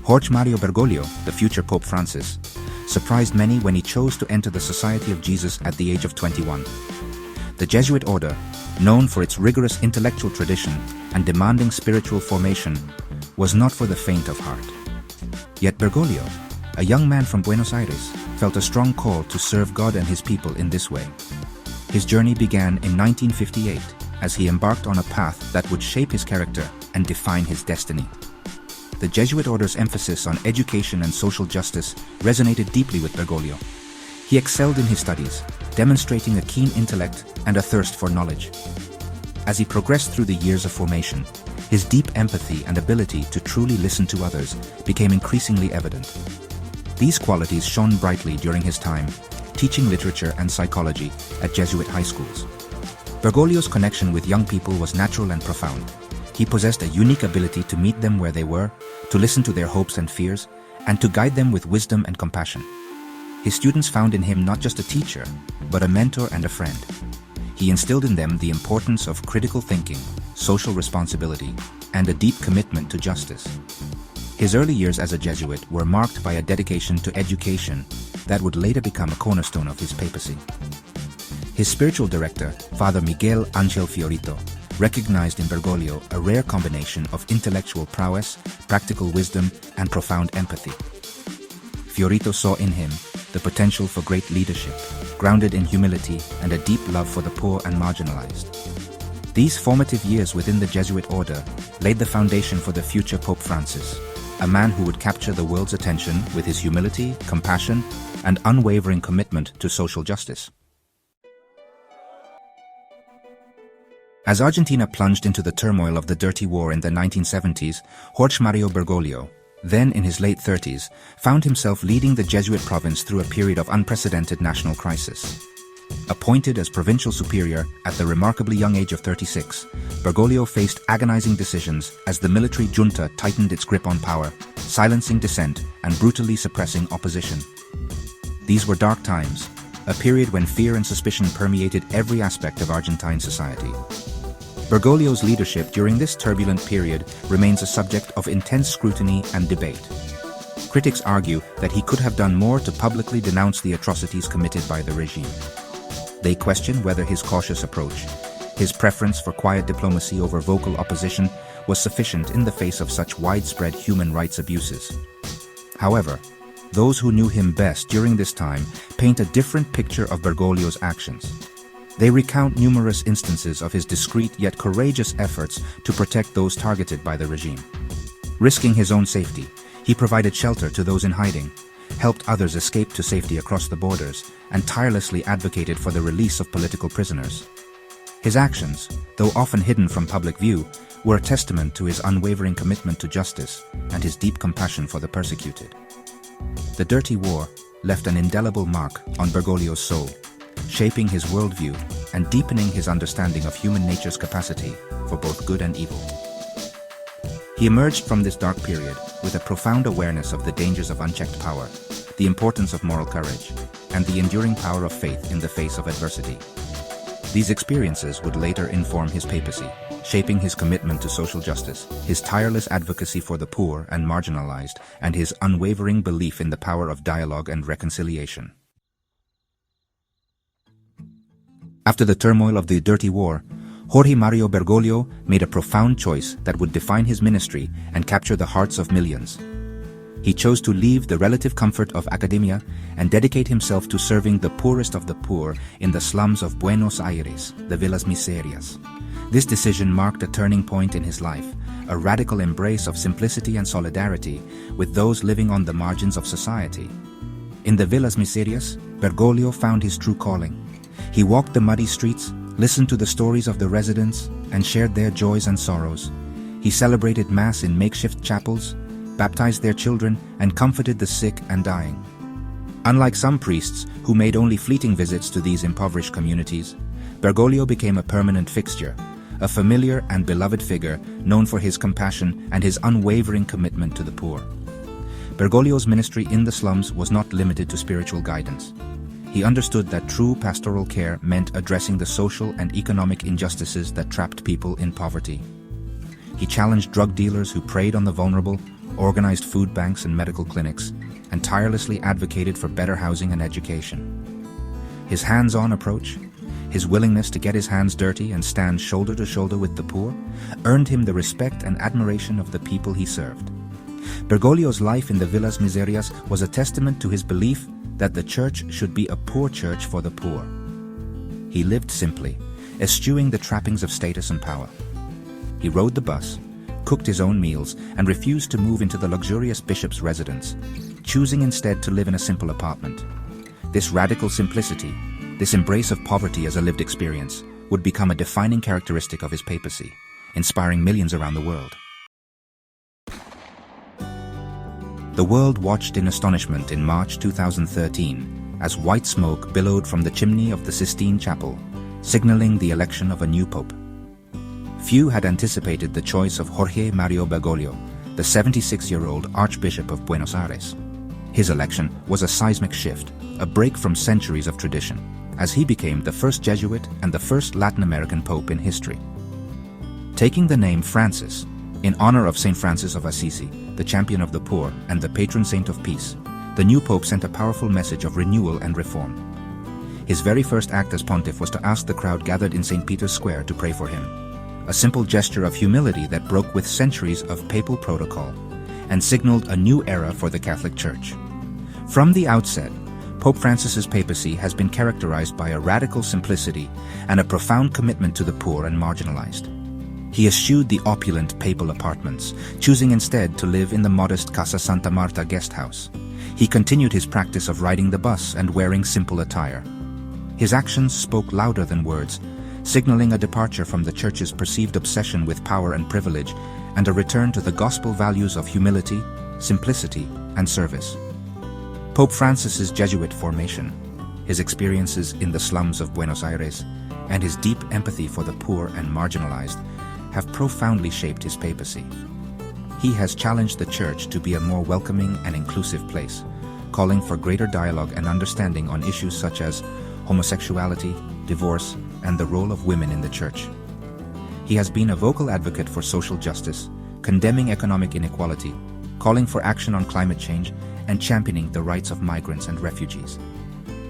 Jorge Bergoglio, the future Pope Francis, surprised many when he chose to enter the Society of Jesus at the age of 21. The Jesuit order, known for its rigorous intellectual tradition and demanding spiritual formation, was not for the faint of heart. Yet Bergoglio, a young man from Buenos Aires, felt a strong call to serve God and his people in this way. His journey began in 1958 as he embarked on a path that would shape his character and define his destiny. The Jesuit order's emphasis on education and social justice resonated deeply with Bergoglio. He excelled in his studies, demonstrating a keen intellect and a thirst for knowledge. As he progressed through the years of formation, his deep empathy and ability to truly listen to others became increasingly evident. These qualities shone brightly during his time, teaching literature and psychology at Jesuit high schools. Bergoglio's connection with young people was natural and profound. He possessed a unique ability to meet them where they were, to listen to their hopes and fears, and to guide them with wisdom and compassion. His students found in him not just a teacher, but a mentor and a friend. He instilled in them the importance of critical thinking, social responsibility, and a deep commitment to justice. His early years as a Jesuit were marked by a dedication to education that would later become a cornerstone of his papacy. His spiritual director, Father Miguel Angel Fiorito, recognized in Bergoglio a rare combination of intellectual prowess, practical wisdom, and profound empathy. Fiorito saw in him the potential for great leadership, grounded in humility and a deep love for the poor and marginalized. These formative years within the Jesuit order laid the foundation for the future Pope Francis, a man who would capture the world's attention with his humility, compassion, and unwavering commitment to social justice. As Argentina plunged into the turmoil of the Dirty War in the 1970s, Jorge Bergoglio, then in his late 30s, found himself leading the Jesuit province through a period of unprecedented national crisis. Appointed as provincial superior at the remarkably young age of 36, Bergoglio faced agonizing decisions as the military junta tightened its grip on power, silencing dissent and brutally suppressing opposition. These were dark times, a period when fear and suspicion permeated every aspect of Argentine society. Bergoglio's leadership during this turbulent period remains a subject of intense scrutiny and debate. Critics argue that he could have done more to publicly denounce the atrocities committed by the regime. They question whether his cautious approach, his preference for quiet diplomacy over vocal opposition, was sufficient in the face of such widespread human rights abuses. However, those who knew him best during this time paint a different picture of Bergoglio's actions. They recount numerous instances of his discreet yet courageous efforts to protect those targeted by the regime. Risking his own safety, he provided shelter to those in hiding, helped others escape to safety across the borders, and tirelessly advocated for the release of political prisoners. His actions, though often hidden from public view, were a testament to his unwavering commitment to justice and his deep compassion for the persecuted. The Dirty War left an indelible mark on Bergoglio's soul, shaping his worldview and deepening his understanding of human nature's capacity for both good and evil. He emerged from this dark period with a profound awareness of the dangers of unchecked power, the importance of moral courage, and the enduring power of faith in the face of adversity. These experiences would later inform his papacy, shaping his commitment to social justice, his tireless advocacy for the poor and marginalized, and his unwavering belief in the power of dialogue and reconciliation. After the turmoil of the Dirty War, Jorge Bergoglio made a profound choice that would define his ministry and capture the hearts of millions. He chose to leave the relative comfort of academia and dedicate himself to serving the poorest of the poor in the slums of Buenos Aires, the Villas Miserias. This decision marked a turning point in his life, a radical embrace of simplicity and solidarity with those living on the margins of society. In the Villas Miserias, Bergoglio found his true calling. He walked the muddy streets, listened to the stories of the residents, and shared their joys and sorrows. He celebrated Mass in makeshift chapels, baptized their children, and comforted the sick and dying. Unlike some priests who made only fleeting visits to these impoverished communities, Bergoglio became a permanent fixture, a familiar and beloved figure known for his compassion and his unwavering commitment to the poor. Bergoglio's ministry in the slums was not limited to spiritual guidance. He understood that true pastoral care meant addressing the social and economic injustices that trapped people in poverty. He challenged drug dealers who preyed on the vulnerable, organized food banks and medical clinics, and tirelessly advocated for better housing and education. His hands-on approach, his willingness to get his hands dirty and stand shoulder to shoulder with the poor, earned him the respect and admiration of the people he served. Bergoglio's life in the Villas Miserias was a testament to his belief that the church should be a poor church for the poor. He lived simply, eschewing the trappings of status and power. He rode the bus, cooked his own meals, and refused to move into the luxurious bishop's residence, choosing instead to live in a simple apartment. This radical simplicity, this embrace of poverty as a lived experience, would become a defining characteristic of his papacy, inspiring millions around the world. The world watched in astonishment in March 2013 as white smoke billowed from the chimney of the Sistine Chapel, signaling the election of a new pope. Few had anticipated the choice of Jorge Mario Bergoglio, the 76-year-old Archbishop of Buenos Aires. His election was a seismic shift, a break from centuries of tradition, as he became the first Jesuit and the first Latin American pope in history. Taking the name Francis, in honor of Saint Francis of Assisi, the champion of the poor and the patron saint of peace, the new pope sent a powerful message of renewal and reform. His very first act as pontiff was to ask the crowd gathered in St. Peter's Square to pray for him, a simple gesture of humility that broke with centuries of papal protocol and signaled a new era for the Catholic Church. From the outset, Pope Francis's papacy has been characterized by a radical simplicity and a profound commitment to the poor and marginalized. He eschewed the opulent papal apartments, choosing instead to live in the modest Casa Santa Marta guest house. He continued his practice of riding the bus and wearing simple attire. His actions spoke louder than words, signaling a departure from the Church's perceived obsession with power and privilege and a return to the gospel values of humility, simplicity, and service. Pope Francis's Jesuit formation, his experiences in the slums of Buenos Aires, and his deep empathy for the poor and marginalized have profoundly shaped his papacy. He has challenged the Church to be a more welcoming and inclusive place, calling for greater dialogue and understanding on issues such as homosexuality, divorce, and the role of women in the Church. He has been a vocal advocate for social justice, condemning economic inequality, calling for action on climate change, and championing the rights of migrants and refugees.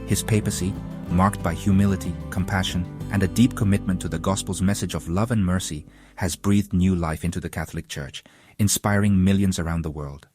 His papacy, marked by humility, compassion, and a deep commitment to the gospel's message of love and mercy, has breathed new life into the Catholic Church, inspiring millions around the world.